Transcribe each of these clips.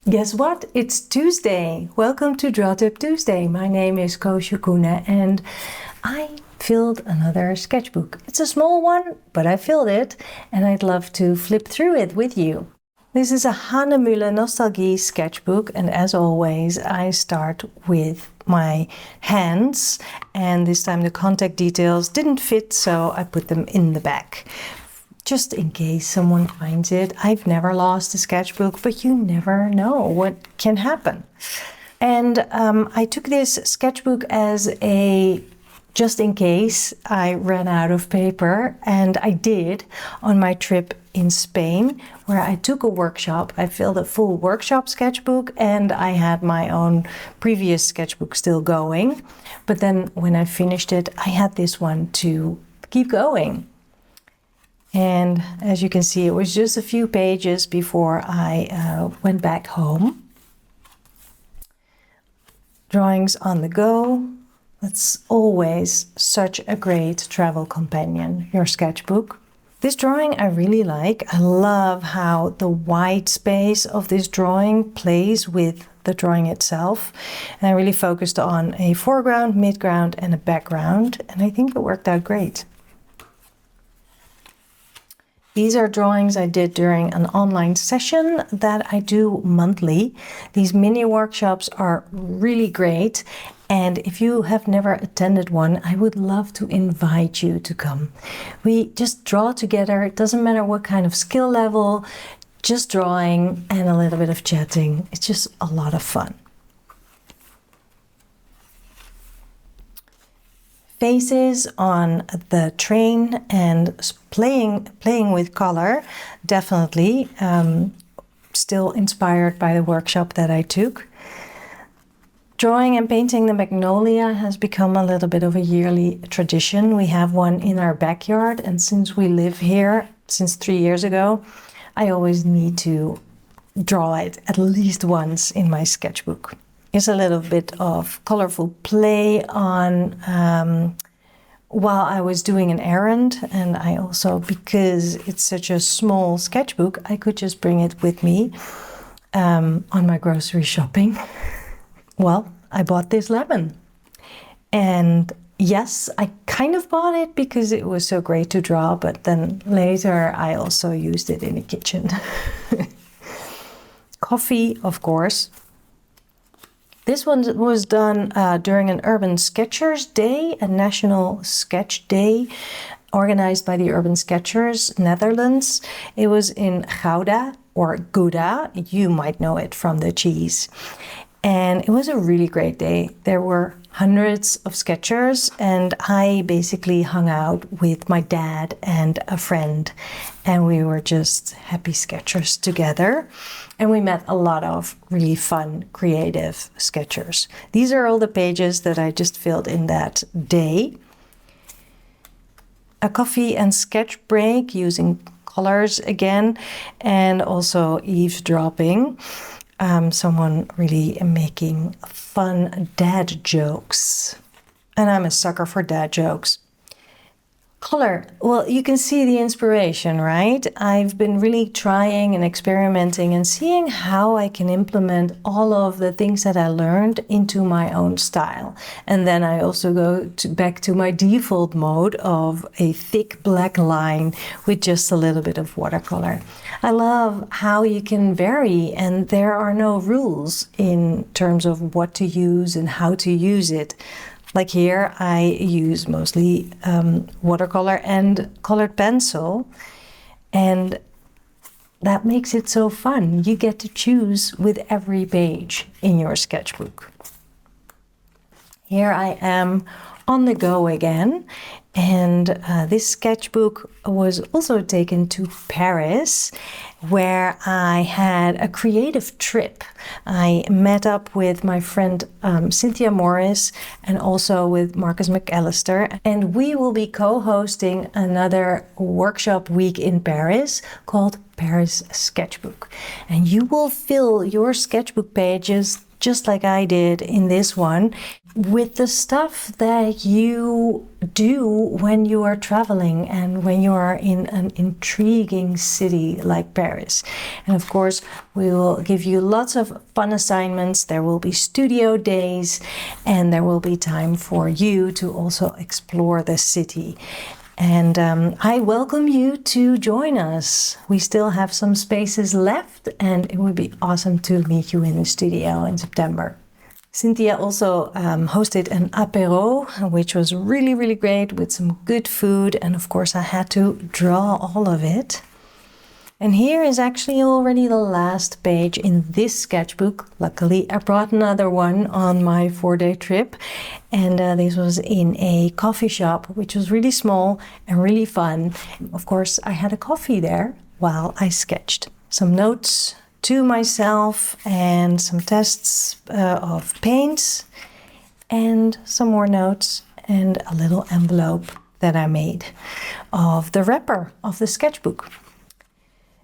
Guess what? It's Tuesday. Welcome to Draw Tip Tuesday. My name is Koosje Koenen and I filled another sketchbook. It's a small one, but I filled it and I'd love to flip through it with you. This is a Hahnemühle Nostalgie sketchbook, and as always I start with my hands, and this time the contact details didn't fit, so I put them in the back. Just in case someone finds it. I've never lost a sketchbook, but you never know what can happen. And I took this sketchbook as a just in case I ran out of paper, and I did on my trip in Spain, where I took a workshop. I filled a full workshop sketchbook and I had my own previous sketchbook still going. But then when I finished it, I had this one to keep going. And as you can see, it was just a few pages before I went back home. Drawings on the go. That's always such a great travel companion, your sketchbook. This drawing I really like. I love how the white space of this drawing plays with the drawing itself. And I really focused on a foreground, midground, and a background. And I think it worked out great. These are drawings I did during an online session that I do monthly. These mini workshops are really great. And if you have never attended one, I would love to invite you to come. We just draw together. It doesn't matter what kind of skill level, just drawing and a little bit of chatting. It's just a lot of fun. Faces on the train and playing with color, definitely. Still inspired by the workshop that I took. Drawing and painting the magnolia has become a little bit of a yearly tradition. We have one in our backyard, and since we live here since 3 years ago, I always need to draw it at least once in my sketchbook. It's a little bit of colorful play on while I was doing an errand, and I also, because it's such a small sketchbook, I could just bring it with me on my grocery shopping. Well, I bought this lemon, and yes, I kind of bought it because it was so great to draw, but then later I also used it in the kitchen. Coffee, of course. This one was done during an Urban Sketchers Day, a national sketch day organized by the Urban Sketchers Netherlands. It was in Gouda, or Gouda, you might know it from the cheese. And it was a really great day. There were hundreds of sketchers, and I basically hung out with my dad and a friend, and we were just happy sketchers together. And we met a lot of really fun, creative sketchers. These are all the pages that I just filled in that day. A coffee and sketch break using colors again, and also eavesdropping. Someone really making fun dad jokes. And I'm a sucker for dad jokes. Color. Well, you can see the inspiration, right? I've been really trying and experimenting and seeing how I can implement all of the things that I learned into my own style. And then I also go back to my default mode of a thick black line with just a little bit of watercolor. I love how you can vary, and there are no rules in terms of what to use and how to use it. Like here, I use mostly watercolor and colored pencil, and that makes it so fun. You get to choose with every page in your sketchbook. Here I am on the go again, and this sketchbook was also taken to Paris, where I had a creative trip. I met up with my friend Cynthia Morris and also with Marcus McAllister, and we will be co-hosting another workshop week in Paris called Paris Sketchbook. And you will fill your sketchbook pages just like I did in this one, with the stuff that you do when you are traveling and when you are in an intriguing city like Paris. And of course, we will give you lots of fun assignments. There will be studio days, and there will be time for you to also explore the city. And I welcome you to join us. We still have some spaces left, and it would be awesome to meet you in the studio in September. Cynthia also hosted an apéro, which was really, really great with some good food. And of course, I had to draw all of it. And here is actually already the last page in this sketchbook. Luckily, I brought another one on my 4-day trip. And this was in a coffee shop, which was really small and really fun. Of course, I had a coffee there while I sketched. Some notes to myself and some tests of paints and some more notes and a little envelope that I made of the wrapper of the sketchbook.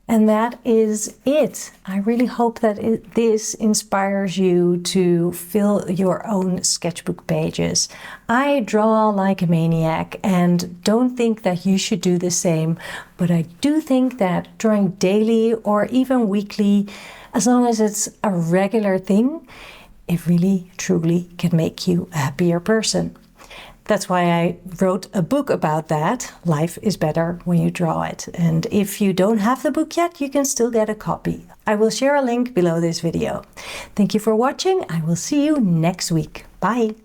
And that is it. I really hope that this inspires you to fill your own sketchbook pages. I draw like a maniac and don't think that you should do the same, but I do think that drawing daily or even weekly, as long as it's a regular thing, it really truly can make you a happier person. That's why I wrote a book about that. Life is better when you draw it. And if you don't have the book yet, you can still get a copy. I will share a link below this video. Thank you for watching. I will see you next week. Bye.